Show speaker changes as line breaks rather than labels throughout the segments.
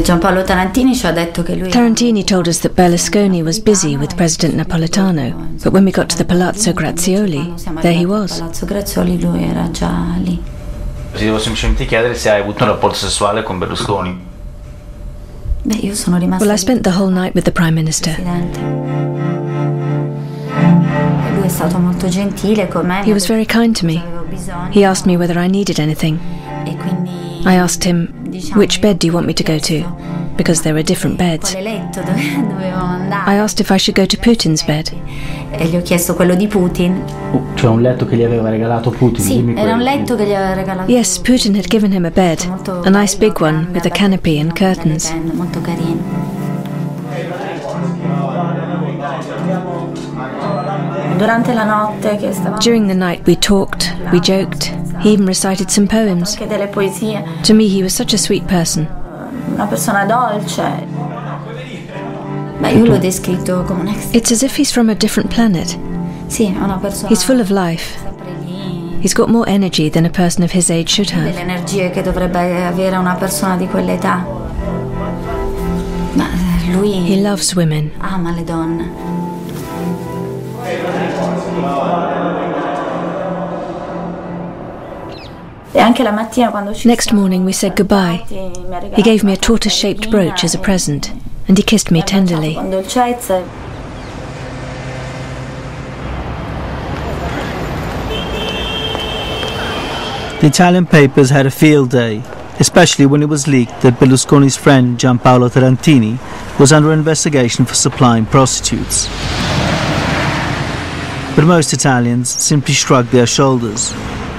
Tarantini told us that Berlusconi was busy with President Napolitano, but when we got to the Palazzo Grazioli, there he was.
Ti devo semplicemente chiedere se hai avuto un rapporto sessuale con Berlusconi.
Well, I spent the whole night with the Prime Minister. He was very kind to me. He asked me whether I needed anything. I asked him, which bed do you want me to go to? Because there were different beds. I asked if I should go to Putin's bed.
Cioè un letto che gli aveva regalato Putin?
Sì, era un letto che gli aveva regalato.
Yes, Putin had given him a bed, a nice big one with a canopy and curtains.
Molto carino. Durante la notte che stavamo.
During the night we talked, we joked. He even recited some poems.
Anche delle poesie.
To me he was such a sweet person.
Una persona dolce. Beh, io l'ho descritto come un extra.
It's as if he's from a different planet.
Sì, è una persona.
He's full of life. He's got more energy than a person of his age should have.
Delle energie che dovrebbe avere una persona di quell'età. Ma lui.
He loves women.
Ama le donne.
Next morning we said goodbye. He gave me a tortoise-shaped brooch as a present, and he kissed me tenderly.
The Italian papers had a field day, especially when it was leaked that Berlusconi's friend Gianpaolo Tarantini was under investigation for supplying prostitutes. But most Italians simply shrugged their shoulders,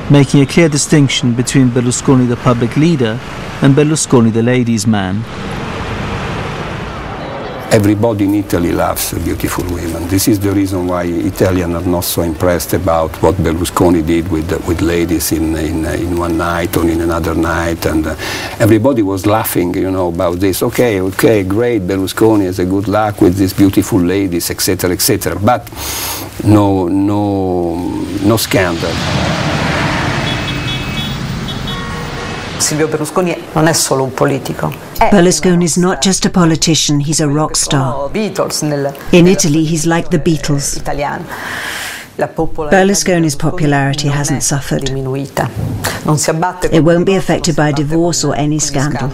making a clear distinction between Berlusconi the public leader and Berlusconi the ladies' man.
Everybody in Italy loves beautiful women. This is the reason why Italians are not so impressed about what Berlusconi did with ladies in one night or in another night, and everybody was laughing, you know, about this. Okay, great, Berlusconi has a good luck with these beautiful ladies, etc., etc. But no scandal.
Silvio Berlusconi non è solo un politico.
Berlusconi is not just a politician, he's a rock star. In Italy, he's like the Beatles. Berlusconi's popularity hasn't suffered. It won't be affected by divorce or any scandal.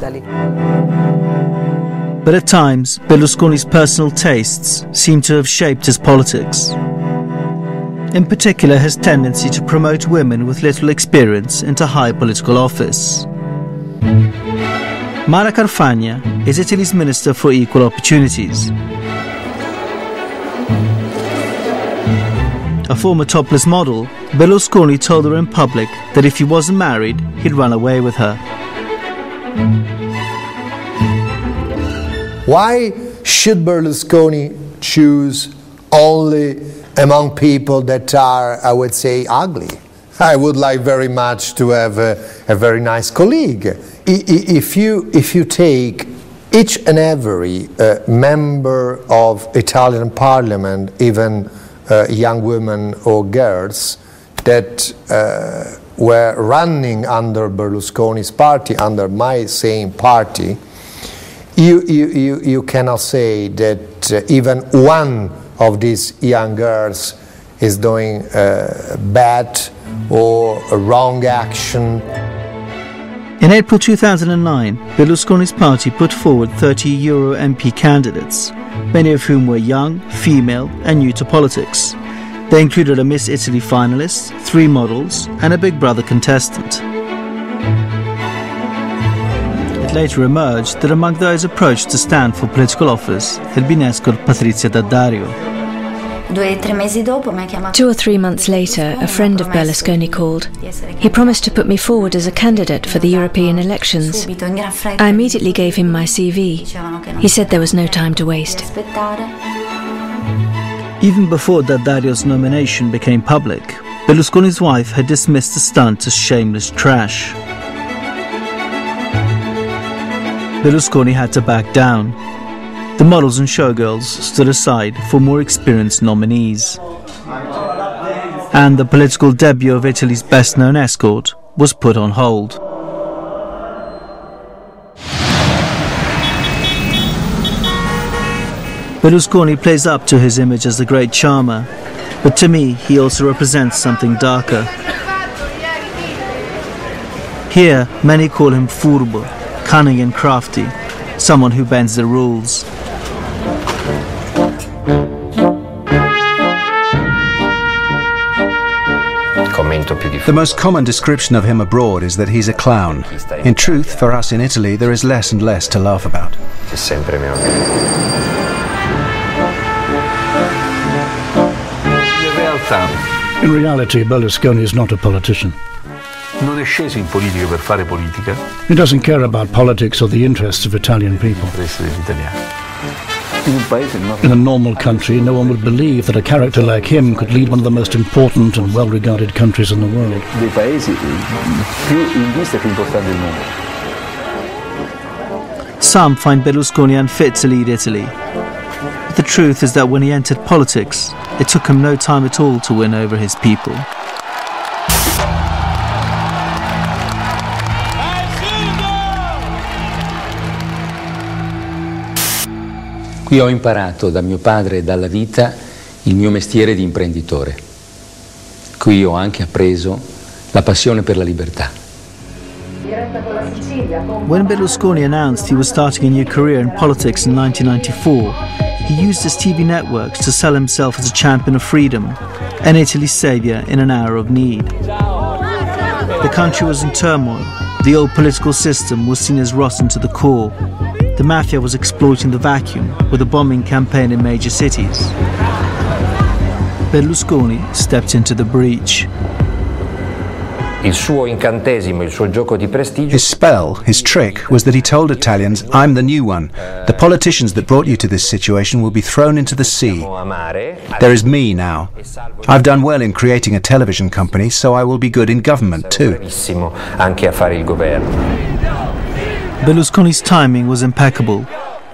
But at times, Berlusconi's personal tastes seem to have shaped his politics. In particular, his tendency to promote women with little experience into high political office. Mara Carfagna is Italy's Minister for Equal Opportunities. A former topless model, Berlusconi told her in public that if he wasn't married, he'd run away with her.
Why should Berlusconi choose only among people that are, I would say, ugly? I would like very much to have a very nice colleague. If you take each and every member of Italian Parliament, even young women or girls that were running under Berlusconi's party, under my same party, you cannot say that even one of these young girls is doing bad or a wrong action.
In April 2009, Berlusconi's party put forward 30 Euro MP candidates, many of whom were young, female and new to politics. They included a Miss Italy finalist, 3 models and a Big Brother contestant. It later emerged that among those approached to stand for political office had been escort Patrizia D'Addario.
2 or 3 months later, a friend of Berlusconi called. He promised to put me forward as a candidate for the European elections. I immediately gave him my CV. He said there was no time to waste.
Even before D'Addario's nomination became public, Berlusconi's wife had dismissed the stunt as shameless trash. Berlusconi had to back down. The models and showgirls stood aside for more experienced nominees. And the political debut of Italy's best-known escort was put on hold. Berlusconi plays up to his image as the great charmer, but to me he also represents something darker. Here, many call him furbo, cunning and crafty, someone who bends the rules.
The most common description of him abroad is that he's a clown. In truth, for us in Italy, there is less and less to laugh about.
In reality, Berlusconi is not a politician. He doesn't care about politics or the interests of Italian people. In a normal country, no one would believe that a character like him could lead one of the most important and well-regarded countries in the world.
Some find Berlusconi unfit to lead Italy. But the truth is that when he entered politics, it took him no time at all to win over his people.
Qui ho imparato da mio padre e dalla vita il mio mestiere di imprenditore. Qui ho anche appreso la passione per la libertà.
When Berlusconi announced he was starting a new career in politics in 1994, he used his TV networks to sell himself as a champion of freedom and Italy's saviour in an hour of need. The country was in turmoil. The old political system was seen as rotten to the core. The mafia was exploiting the vacuum with a bombing campaign in major cities. Berlusconi stepped into the breach.
Il suo incantesimo, il suo gioco di prestigio.
His spell, his trick, was that he told Italians, I'm the new one. The politicians that brought you to this situation will be thrown into the sea. There is me now. I've done well in creating a television company, so I will be good in government too.
Anche a fare il governo.
Berlusconi's timing was impeccable.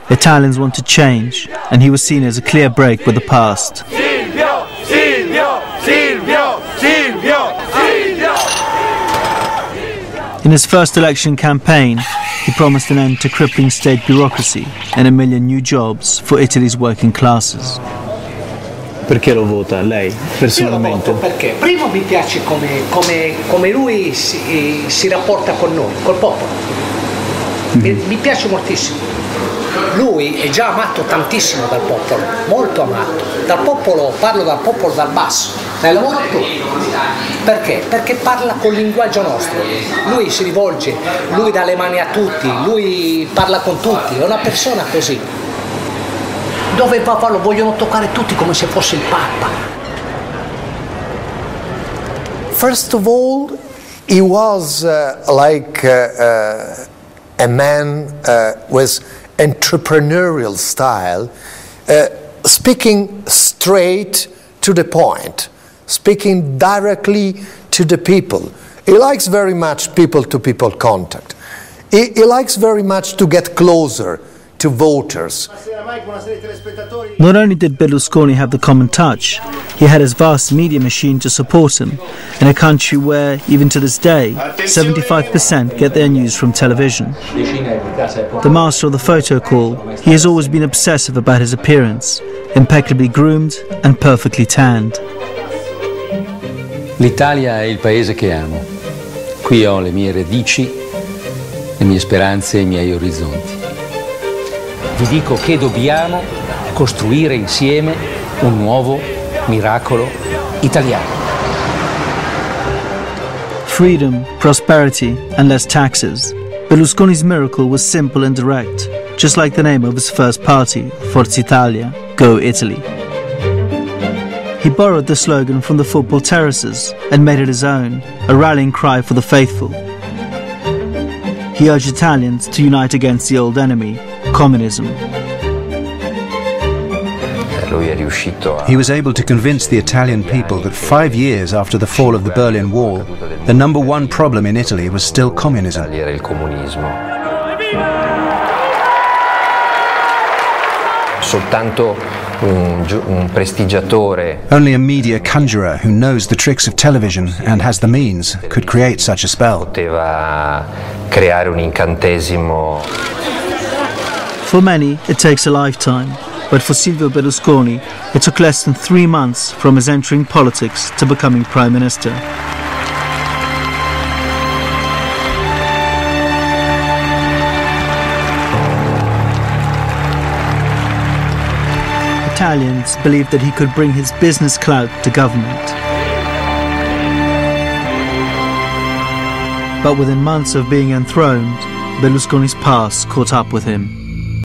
Italians wanted change, and he was seen as a clear break with the past.
Silvio! Silvio! Silvio! Silvio! Silvio!
In his first election campaign, he promised an end to crippling state bureaucracy and 1 million new jobs for Italy's working classes.
Perché lo vota lei personalmente?
Io lo voto perché primo mi piace come lui si rapporta con noi, col popolo. Mi piace moltissimo. Lui è già amato tantissimo dal popolo, molto amato. Dal popolo, parlo dal popolo dal basso, dai lavoratori. Perché? Perché parla col linguaggio nostro. Lui si rivolge, lui dà le mani a tutti, lui parla con tutti, è una persona così. Dove va lo vogliono toccare tutti come se fosse il Papa.
First of all, he was a man with entrepreneurial style, speaking straight to the point, speaking directly to the people. He likes very much people-to-people contact. He likes very much to get closer to voters.
Not only did Berlusconi have the common touch, he had his vast media machine to support him, in a country where, even to this day, 75% get their news from television. The master of the photo call, he has always been obsessive about his appearance, impeccably groomed and perfectly tanned.
L'Italia è il paese che amo. Qui ho le mie radici, le mie speranze e i miei orizzonti. Vi dico che dobbiamo costruire insieme un nuovo miracolo italiano.
Freedom, prosperity and less taxes. Berlusconi's miracle was simple and direct, just like the name of his first party, Forza Italia, Go Italy. He borrowed the slogan from the football terraces and made it his own, a rallying cry for the faithful. He urged Italians to unite against the old enemy, communism.
He was able to convince the Italian people that 5 years after the fall of the Berlin Wall, the number one problem in Italy was still communism.
Soltanto un prestigiatore.
Only a media conjurer who knows the tricks of television and has the means could create such a spell.
Poteva creare un incantesimo.
For many, it takes a lifetime. but for Silvio Berlusconi, it took less than 3 months from his entering politics to becoming Prime Minister. Italians believed that he could bring his business clout to government. But within months of being enthroned, Berlusconi's past caught up with him.